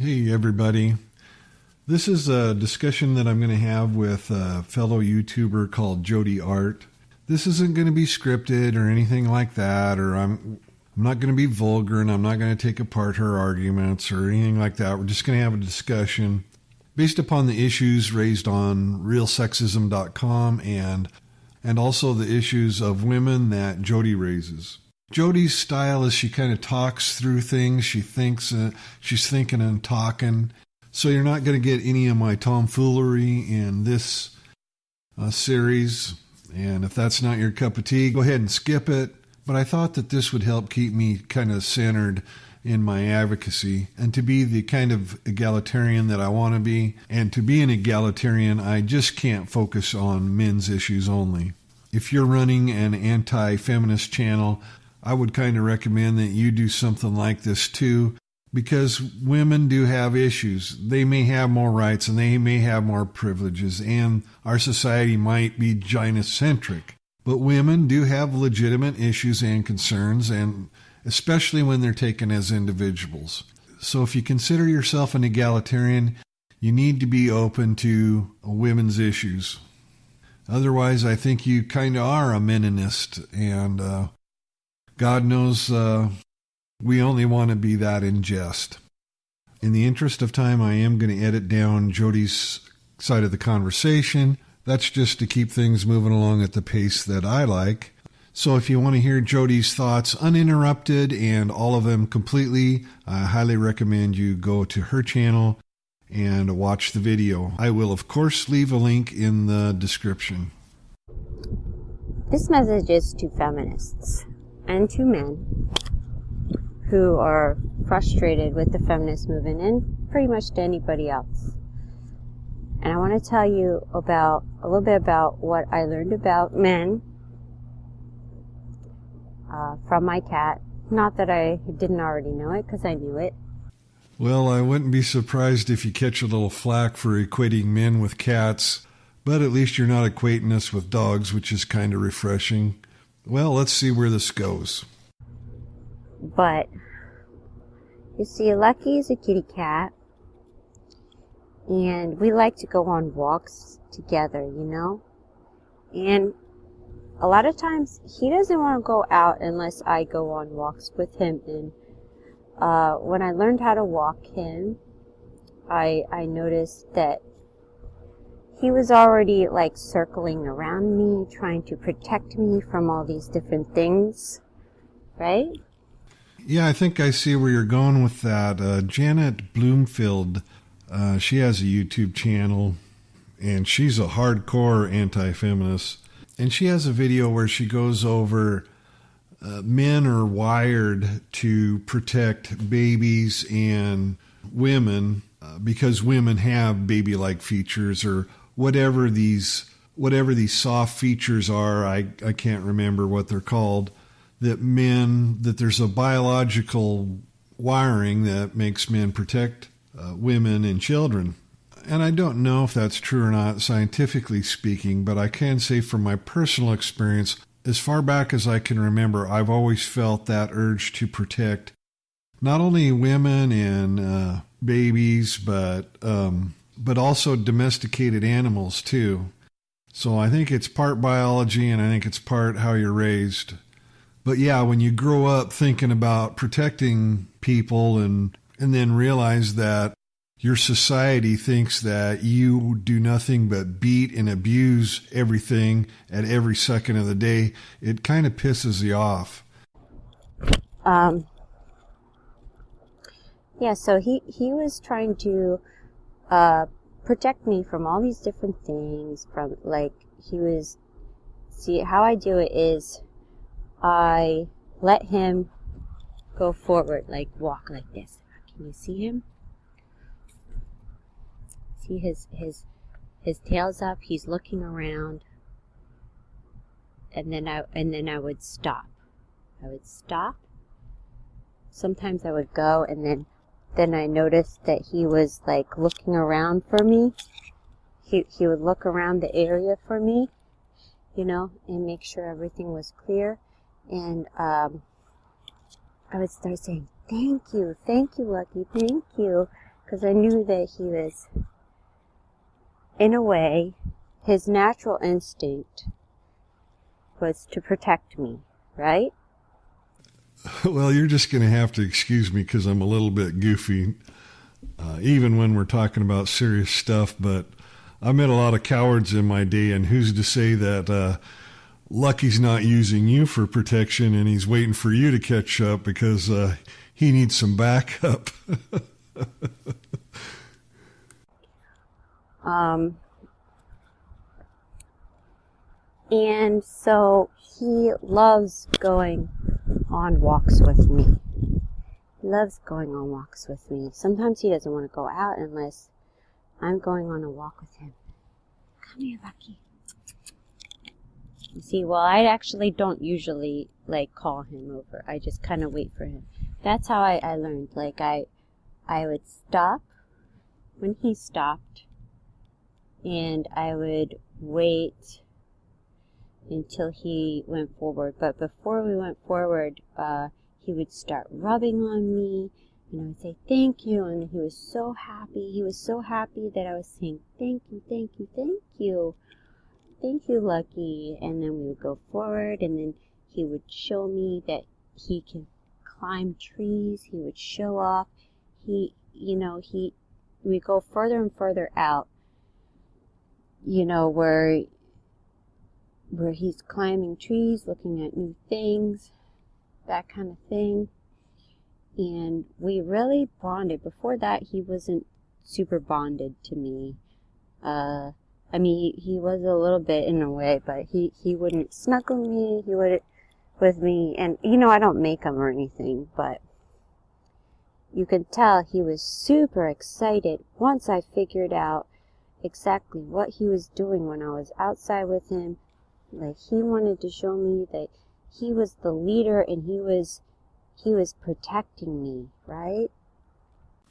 Hey everybody. This is a discussion that I'm going to have with a fellow YouTuber called Jodi Art. This isn't going to be scripted or anything like that, or I'm not going to be vulgar and I'm not going to take apart her arguments or anything like that. We're just going to have a discussion based upon the issues raised on realsexism.com and also the issues of women that Jodi raises. Jodi's style is she kind of talks through things. She thinks she's thinking and talking. So you're not going to get any of my tomfoolery in this series. And if that's not your cup of tea, go ahead and skip it. But I thought that this would help keep me kind of centered in my advocacy and to be the kind of egalitarian that I want to be. And to be an egalitarian, I just can't focus on men's issues only. If you're running an anti-feminist channel, I would kind of recommend that you do something like this too, because women do have issues. They may have more rights and they may have more privileges, and our society might be gynocentric. But women do have legitimate issues and concerns, and especially when they're taken as individuals. So if you consider yourself an egalitarian, you need to be open to women's issues. Otherwise, I think you kind of are a meninist, and God knows we only want to be that in jest. In the interest of time, I am going to edit down Jodi's side of the conversation. That's just to keep things moving along at the pace that I like. So if you want to hear Jodi's thoughts uninterrupted and all of them completely, I highly recommend you go to her channel and watch the video. I will, of course, leave a link in the description. This message is to feminists and to men who are frustrated with the feminist movement and pretty much to anybody else. And I want to tell you a little bit about what I learned about men from my cat. Not that I didn't already know it, because I knew it. Well, I wouldn't be surprised if you catch a little flack for equating men with cats, but at least you're not equating us with dogs, which is kind of refreshing. Well, let's see where this goes. But, you see, Lucky is a kitty cat, and we like to go on walks together, you know? And a lot of times, he doesn't want to go out unless I go on walks with him. And when I learned how to walk him, I noticed that he was already like circling around me, trying to protect me from all these different things, right? Yeah, I think I see where you're going with that. Janet Bloomfield, she has a YouTube channel, and she's a hardcore anti-feminist. And she has a video where she goes over men are wired to protect babies and women because women have baby-like features or whatever these soft features are. I can't remember what they're called. That there's a biological wiring that makes men protect women and children. And I don't know if that's true or not, scientifically speaking, but I can say from my personal experience, as far back as I can remember, I've always felt that urge to protect not only women and babies, but also domesticated animals too. So I think it's part biology, and I think it's part how you're raised. But yeah, when you grow up thinking about protecting people and then realize that your society thinks that you do nothing but beat and abuse everything at every second of the day, it kind of pisses you off. Yeah, so he was trying to protect me from all these different things. From see, how I do it is I let him go forward, like walk like this. Can you see him? See his tail's up, he's looking around, and then I would stop. Sometimes I would go, and then I noticed that he was like looking around for me. He would look around the area for me, you know, and make sure everything was clear. And I would start saying, thank you, Lucky, thank you. because I knew that he was, in a way, his natural instinct was to protect me, right? Well, you're just going to have to excuse me because I'm a little bit goofy, even when we're talking about serious stuff. But I met a lot of cowards in my day, and who's to say that Lucky's not using you for protection and he's waiting for you to catch up because he needs some backup. And so he loves going on walks with me. He loves going on walks with me. Sometimes he doesn't want to go out unless I'm going on a walk with him. Come here, Lucky. You see, well, I actually don't usually, call him over. I just kind of wait for him. That's how I learned. I would stop when he stopped, and I would wait until he went forward. But before we went forward, he would start rubbing on me, and I would say, thank you, and he was so happy. He was so happy that I was saying, thank you, thank you, thank you. Thank you, Lucky. And then we would go forward, and then he would show me that he can climb trees. He would show off. We go further and further out, where he's climbing trees, looking at new things, that kind of thing. And we really bonded. Before that, he wasn't super bonded to me. He was a little bit in a way, but he wouldn't snuggle me, he wouldn't with me, and I don't make him or anything, but you could tell he was super excited once I figured out exactly what he was doing when I was outside with him. He wanted to show me that he was the leader and he was protecting me, right?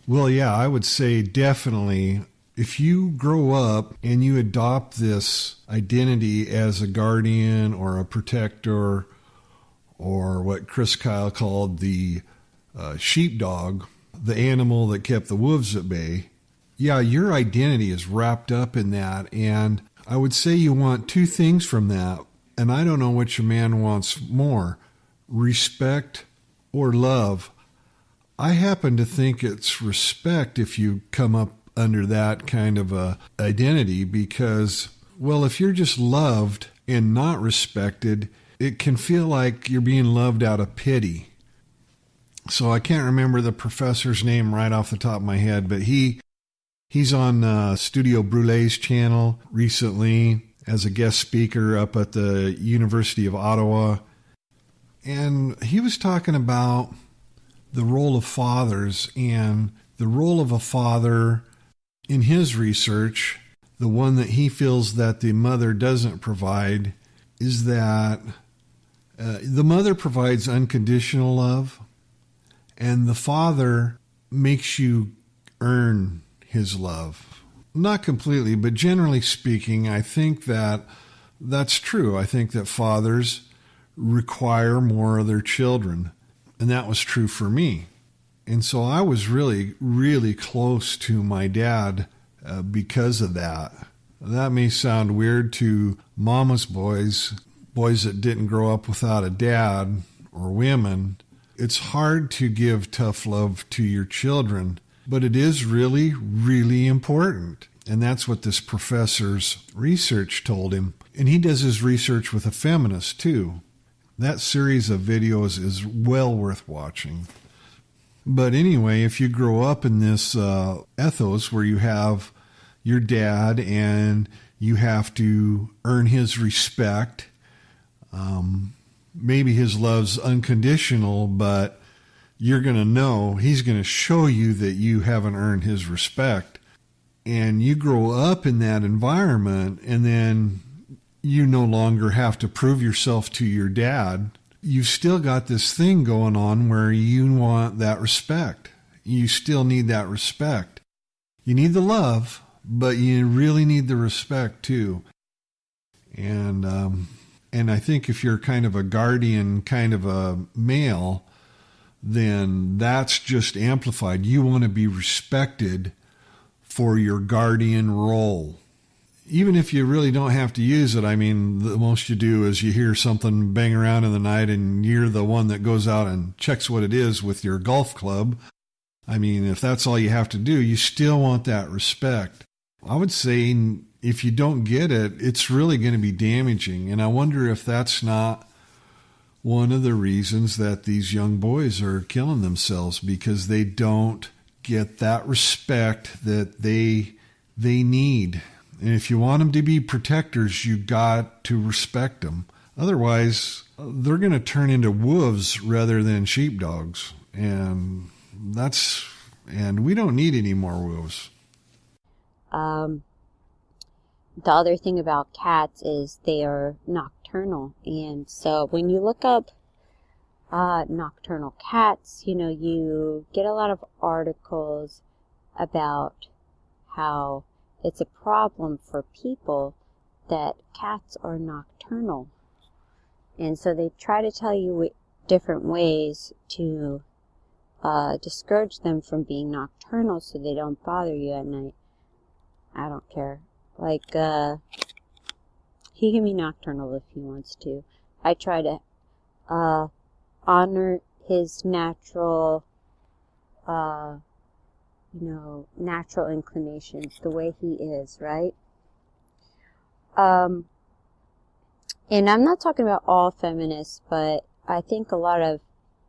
Well, yeah, I would say definitely if you grow up and you adopt this identity as a guardian or a protector, or what Chris Kyle called the sheepdog, the animal that kept the wolves at bay, yeah, your identity is wrapped up in that. And I would say you want two things from that. And I don't know which a man wants more, respect or love. I happen to think it's respect if you come up under that kind of a identity, because, well, if you're just loved and not respected, it can feel like you're being loved out of pity. So I can't remember the professor's name right off the top of my head, but he's on Studio Brule's channel recently as a guest speaker up at the University of Ottawa. And he was talking about the role of fathers, and the role of a father in his research, the one that he feels that the mother doesn't provide, is that the mother provides unconditional love, and the father makes you earn his love. Not completely, but generally speaking, I think that that's true. I think that fathers require more of their children, and that was true for me. And so I was really, really close to my dad because of that. That may sound weird to mama's boys that didn't grow up without a dad, or women. It's hard to give tough love to your children, but it is really, really important. And that's what this professor's research told him. And he does his research with a feminist too. That series of videos is well worth watching. But anyway, if you grow up in this ethos where you have your dad and you have to earn his respect, maybe his love's unconditional, but you're going to know he's going to show you that you haven't earned his respect. And you grow up in that environment, and then you no longer have to prove yourself to your dad. You've still got this thing going on where you want that respect. You still need that respect. You need the love, but you really need the respect too. And I think if you're kind of a guardian, kind of a male, then that's just amplified. You want to be respected for your guardian role. Even if you really don't have to use it, I mean, the most you do is you hear something bang around in the night and you're the one that goes out and checks what it is with your golf club. I mean, if that's all you have to do, you still want that respect. I would say if you don't get it, it's really going to be damaging. And I wonder if that's not one of the reasons that these young boys are killing themselves, because they don't get that respect that they need. And if you want them to be protectors, you got to respect them. Otherwise, they're going to turn into wolves rather than sheepdogs. And we don't need any more wolves. The other thing about cats is they are nocturnal. And so when you look up nocturnal cats, you get a lot of articles about how it's a problem for people that cats are nocturnal. And so they try to tell you different ways to discourage them from being nocturnal so they don't bother you at night. I don't care. Like, he can be nocturnal if he wants to. I try to honor his natural natural inclinations, the way he is, right? And I'm not talking about all feminists, but I think a lot of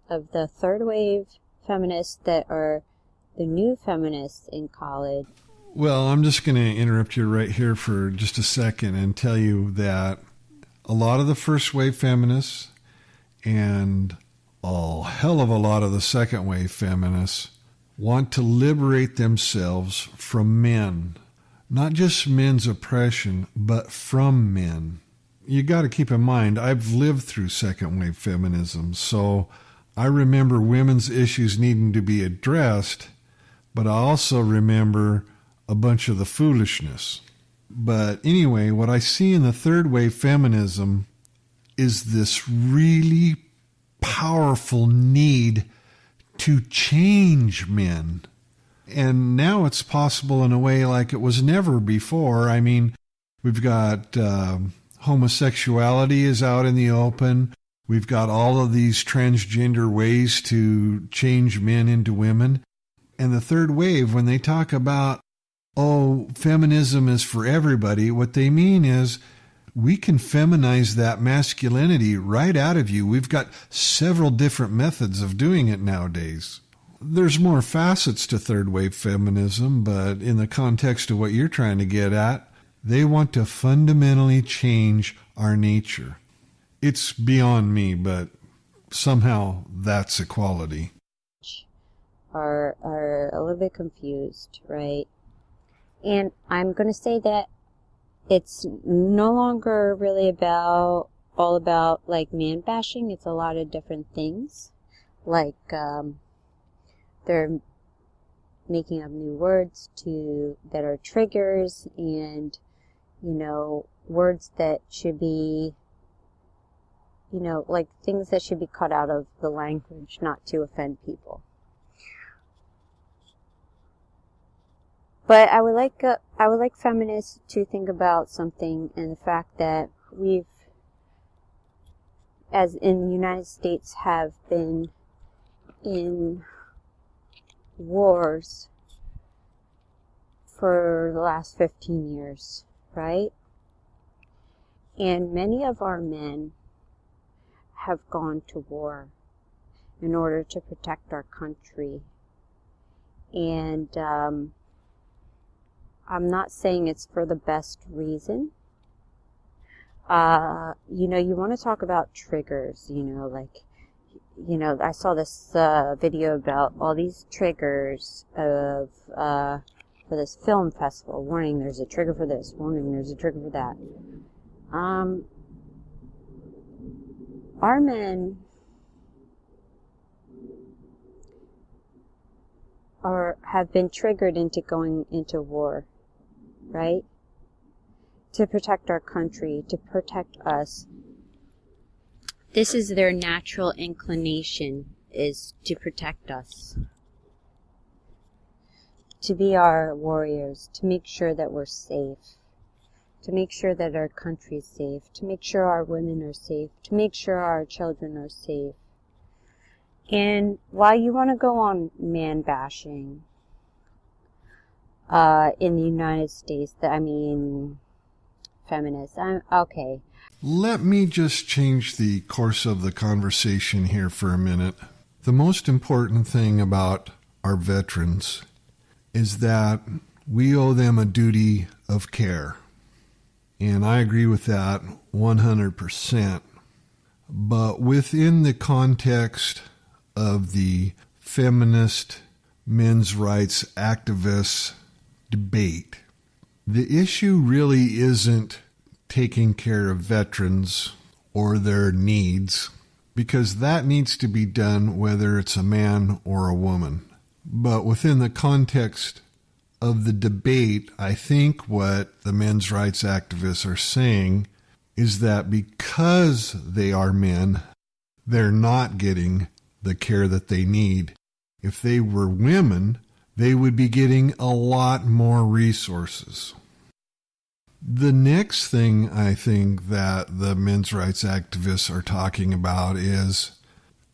the third wave feminists that are the new feminists in college. Well, I'm just going to interrupt you right here for just a second and tell you that a lot of the first wave feminists and a hell of a lot of the second wave feminists want to liberate themselves from men. Not just men's oppression, but from men. You got to keep in mind, I've lived through second wave feminism, so I remember women's issues needing to be addressed, but I also remember a bunch of the foolishness. But anyway, what I see in the third wave feminism is this really powerful need to change men. And now it's possible in a way like it was never before. I mean, we've got homosexuality is out in the open. We've got all of these transgender ways to change men into women. And the third wave, when they talk about, feminism is for everybody, what they mean is we can feminize that masculinity right out of you. We've got several different methods of doing it nowadays. There's more facets to third wave feminism, but in the context of what you're trying to get at, they want to fundamentally change our nature. It's beyond me, but somehow that's equality. Are a little bit confused, right? And I'm going to say that it's no longer really all about like man bashing. It's a lot of different things. Like, they're making up new words that are triggers, and, words that should be, like things that should be cut out of the language, not to offend people. But I would like feminists to think about something, and the fact that we've, as in the United States, have been in wars for the last 15 years, right? And many of our men have gone to war in order to protect our country. And I'm not saying it's for the best reason. You want to talk about triggers, I saw this video about all these triggers of for this film festival. Warning, there's a trigger for this. Warning, there's a trigger for that. Our men have been triggered into going into war, right? To protect our country, to protect us. This is their natural inclination. is to protect us, to be our warriors, to make sure that we're safe, to make sure that our country's safe, to make sure our women are safe, to make sure our children are safe. And while you want to go on man bashing in the United States, feminists, okay. Let me just change the course of the conversation here for a minute. The most important thing about our veterans is that we owe them a duty of care. And I agree with that 100%. But within the context of the feminist men's rights activists debate, the issue really isn't taking care of veterans or their needs, because that needs to be done whether it's a man or a woman. But within the context of the debate, I think what the men's rights activists are saying is that because they are men, they're not getting the care that they need. If they were women, they would be getting a lot more resources. The next thing I think that the men's rights activists are talking about is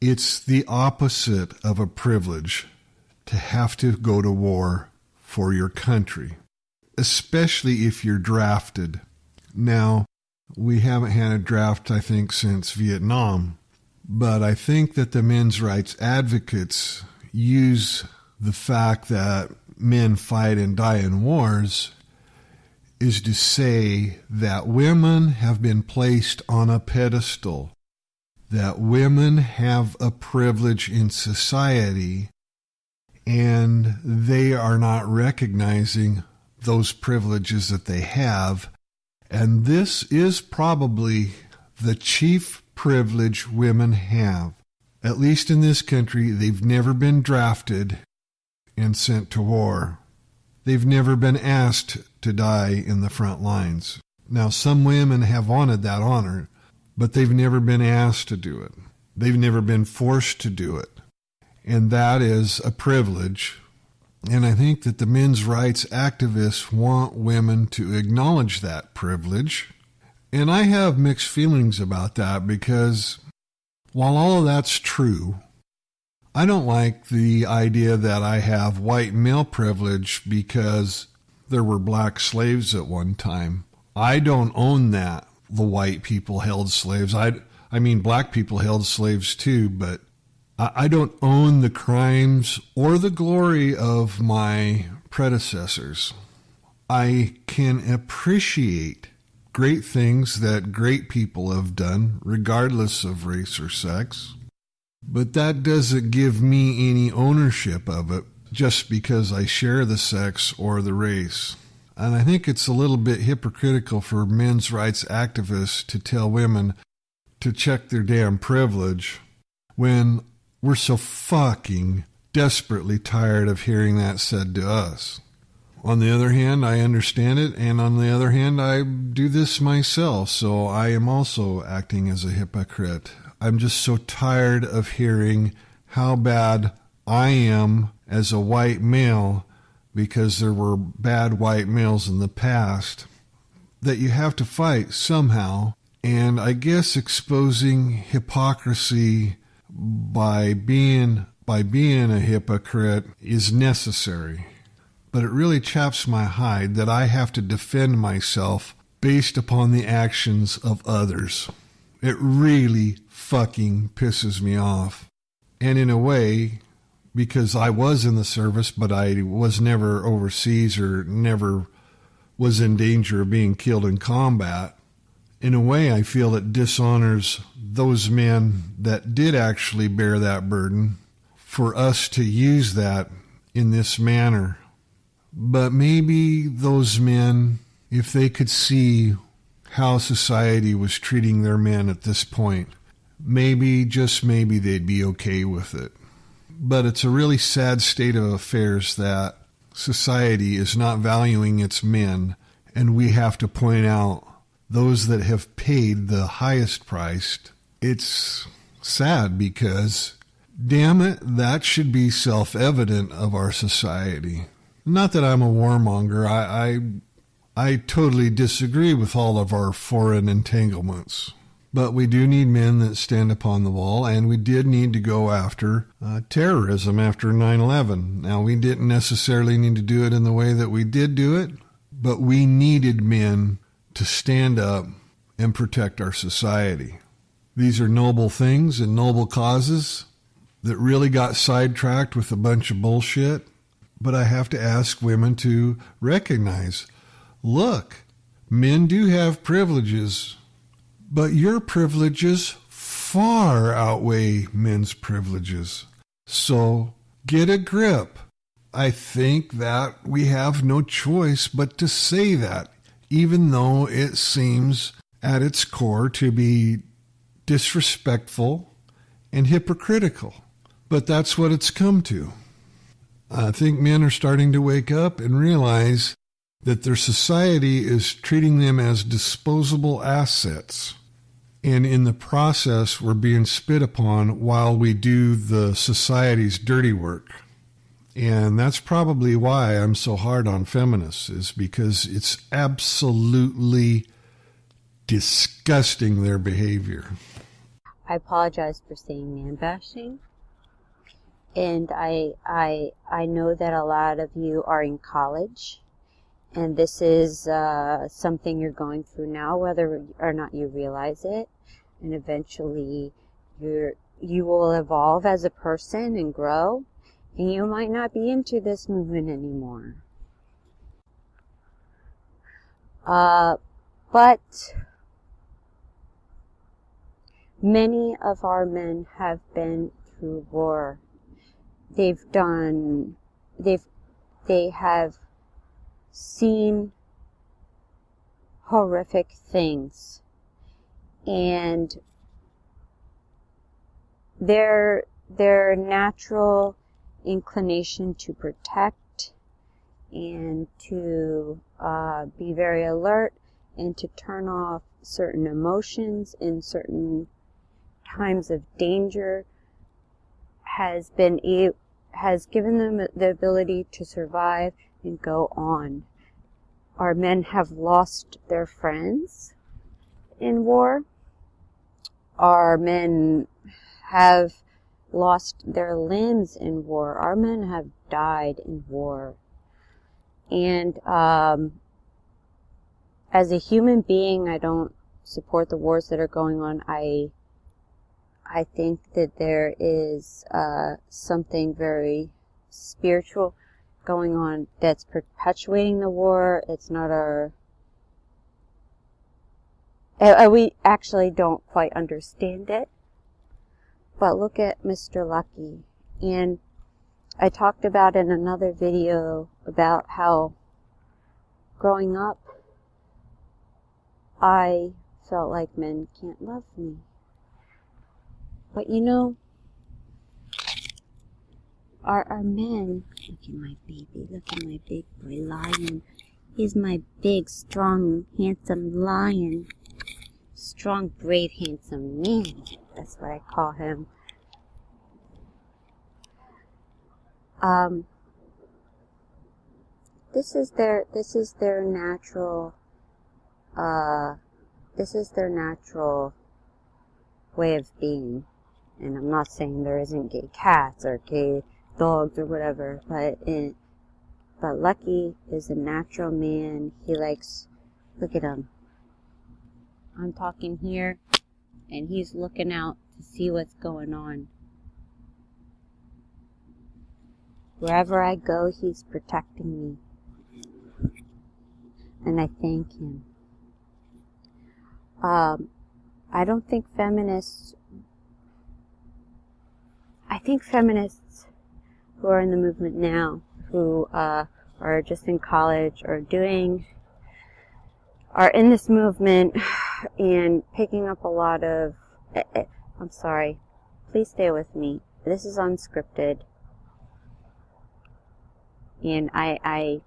it's the opposite of a privilege to have to go to war for your country, especially if you're drafted. Now, we haven't had a draft, I think, since Vietnam, but I think that the men's rights advocates use the fact that men fight and die in wars is to say that women have been placed on a pedestal, that women have a privilege in society, and they are not recognizing those privileges that they have. And this is probably the chief privilege women have. At least in this country, they've never been drafted and sent to war. They've never been asked to die in the front lines. Now, some women have wanted that honor, but they've never been asked to do it. They've never been forced to do it. And that is a privilege. And I think that the men's rights activists want women to acknowledge that privilege. And I have mixed feelings about that, because while all of that's true, I don't like the idea that I have white male privilege because there were black slaves at one time. I don't own that. The white people held slaves. I mean, black people held slaves too, but I don't own the crimes or the glory of my predecessors. I can appreciate great things that great people have done, regardless of race or sex. But that doesn't give me any ownership of it just because I share the sex or the race. And I think it's a little bit hypocritical for men's rights activists to tell women to check their damn privilege when we're so fucking desperately tired of hearing that said to us. On the other hand, I understand it, and on the other hand, I do this myself, so I am also acting as a hypocrite. I'm just so tired of hearing how bad I am as a white male, because there were bad white males in the past, that you have to fight somehow. And I guess exposing hypocrisy by being a hypocrite is necessary. But it really chaps my hide that I have to defend myself based upon the actions of others. It really fucking pisses me off. And in a way, because I was in the service, but I was never overseas or never was in danger of being killed in combat, in a way I feel it dishonors those men that did actually bear that burden for us to use that in this manner. But maybe those men, if they could see how society was treating their men at this point, maybe, just maybe, they'd be okay with it. But it's a really sad state of affairs that society is not valuing its men, and we have to point out those that have paid the highest price. It's sad because Damn it, that should be self-evident of our society. Not that I'm a warmonger. I totally disagree with all of our foreign entanglements. But we do need men that stand upon the wall, and we did need to go after terrorism after 9/11. Now, we didn't necessarily need to do it in the way that we did do it, but we needed men to stand up and protect our society. These are noble things and noble causes that really got sidetracked with a bunch of bullshit. But I have to ask women to recognize, look, men do have privileges, but your privileges far outweigh men's privileges. So get a grip. I think that we have no choice but to say that, even though it seems at its core to be disrespectful and hypocritical. But that's what it's come to. I think men are starting to wake up and realize that their society is treating them as disposable assets. And in the process, we're being spit upon while we do the society's dirty work. And that's probably why I'm so hard on feminists, is because it's absolutely disgusting, their behavior. I apologize for saying man bashing. And I know that a lot of you are in college, and this is something you're going through now, whether or not you realize it. And eventually you will evolve as a person and grow, and you might not be into this movement anymore. But many of our men have been through war. They have seen horrific things, and their natural inclination to protect and to be very alert and to turn off certain emotions in certain times of danger has given them the ability to survive and go on. Our men have lost their friends in war. Our men have lost their limbs in war. Our men have died in war. And as a human being, I don't support the wars that are going on. I think that there is something very spiritual going on that's perpetuating the war. It's not we actually don't quite understand it. But look at Mr. Lucky. And I talked about in another video about how growing up, I felt like men can't love me. But you know, our men, look at my baby, look at my big boy lion. He's my big, strong, handsome lion. Strong, brave, handsome man. That's what I call him. This is their natural way of being. And I'm not saying there isn't gay cats or gay dogs or whatever, but Lucky is a natural man. He likes, look at him. I'm talking here, and he's looking out to see what's going on. Wherever I go, he's protecting me. And I thank him. I don't think feminists... I think feminists who are in the movement now, who are just in college or are in this movement and picking up a lot of... I'm sorry. Please stay with me. This is unscripted. And I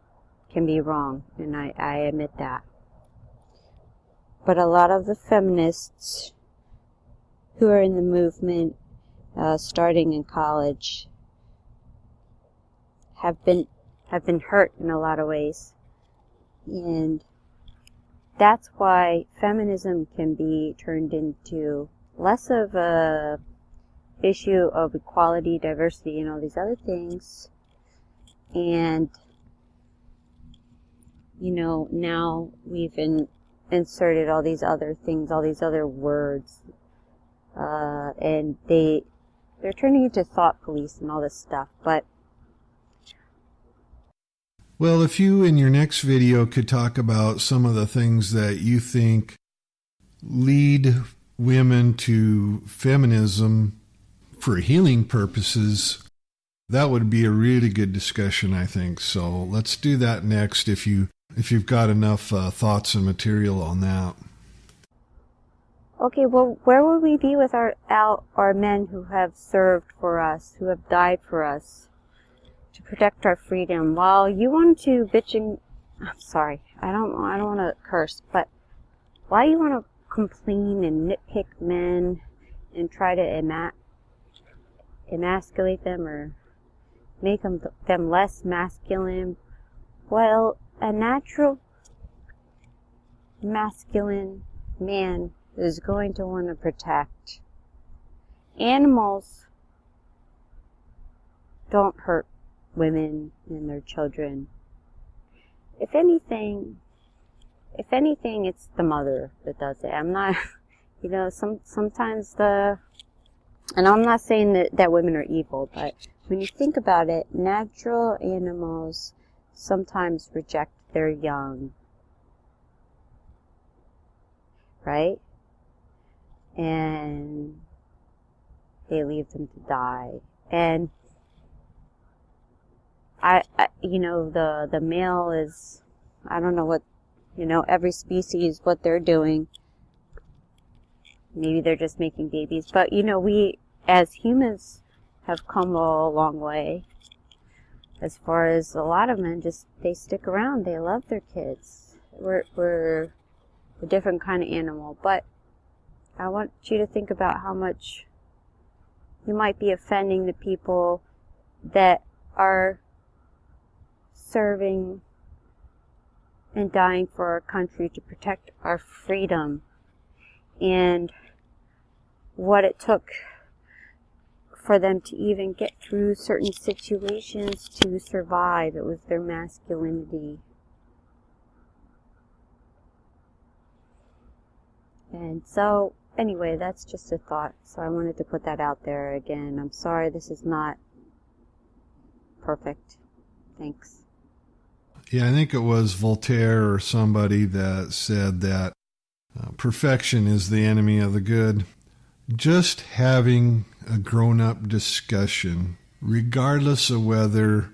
can be wrong, and I admit that. But a lot of the feminists who are in the movement starting in college have been hurt in a lot of ways. And that's why feminism can be turned into less of a issue of equality, diversity, and all these other things. And, now we've inserted all these other things, all these other words, and they're turning into thought police and all this stuff. But well, if you in your next video could talk about some of the things that you think lead women to feminism for healing purposes, that would be a really good discussion, I think. So let's do that next if you've got enough thoughts and material on that. okay, well, where would we be with our men who have served for us, who have died for us, to protect our freedom? While you want to I'm sorry, I don't want to curse, but while you want to complain and nitpick men and try to emasculate them or make them less masculine, well, a natural masculine man is going to want to protect. Animals don't hurt women and their children. If anything, it's the mother that does it. I'm not, sometimes and I'm not saying that women are evil, but when you think about it, natural animals sometimes reject their young, right? And they leave them to die. And the male is, I don't know what, every species, what they're doing. Maybe they're just making babies. But, we as humans have come a long way. As far as a lot of men, they stick around. They love their kids. We're a different kind of animal. But I want you to think about how much you might be offending the people that are serving and dying for our country to protect our freedom, and what it took for them to even get through certain situations to survive. It was their masculinity. And so, anyway, that's just a thought. So I wanted to put that out there again. I'm sorry this is not perfect. Thanks. Yeah, I think it was Voltaire or somebody that said that perfection is the enemy of the good. Just having a grown-up discussion, regardless of whether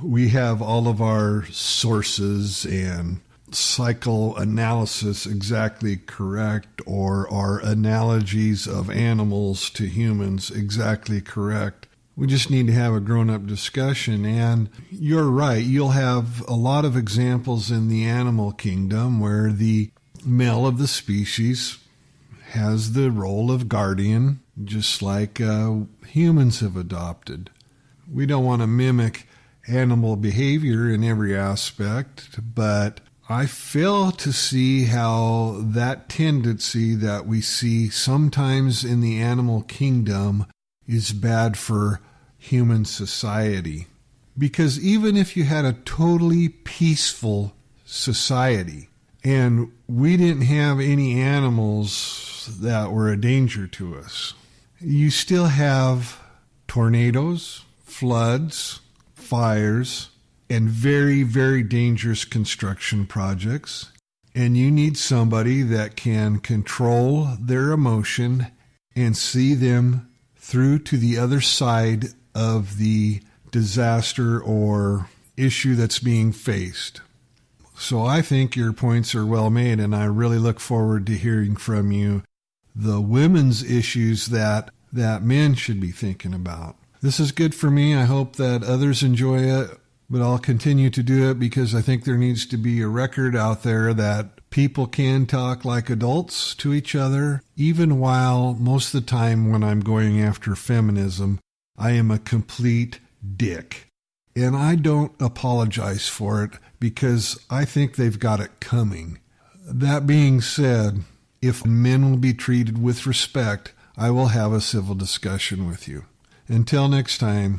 we have all of our sources and psychoanalysis exactly correct, or our analogies of animals to humans exactly correct. We just need to have a grown-up discussion. And you're right, you'll have a lot of examples in the animal kingdom where the male of the species has the role of guardian, just like humans have adopted. We don't want to mimic animal behavior in every aspect, but I fail to see how that tendency that we see sometimes in the animal kingdom is bad for human society. Because even if you had a totally peaceful society and we didn't have any animals that were a danger to us, you still have tornadoes, floods, fires, and very, very dangerous construction projects. And you need somebody that can control their emotion and see them through to the other side of the disaster or issue that's being faced. So I think your points are well made, and I really look forward to hearing from you the women's issues that men should be thinking about. This is good for me. I hope that others enjoy it, but I'll continue to do it because I think there needs to be a record out there that People can talk like adults to each other, even while most of the time when I'm going after feminism, I am a complete dick. And I don't apologize for it because I think they've got it coming. That being said, if men will be treated with respect, I will have a civil discussion with you. Until next time.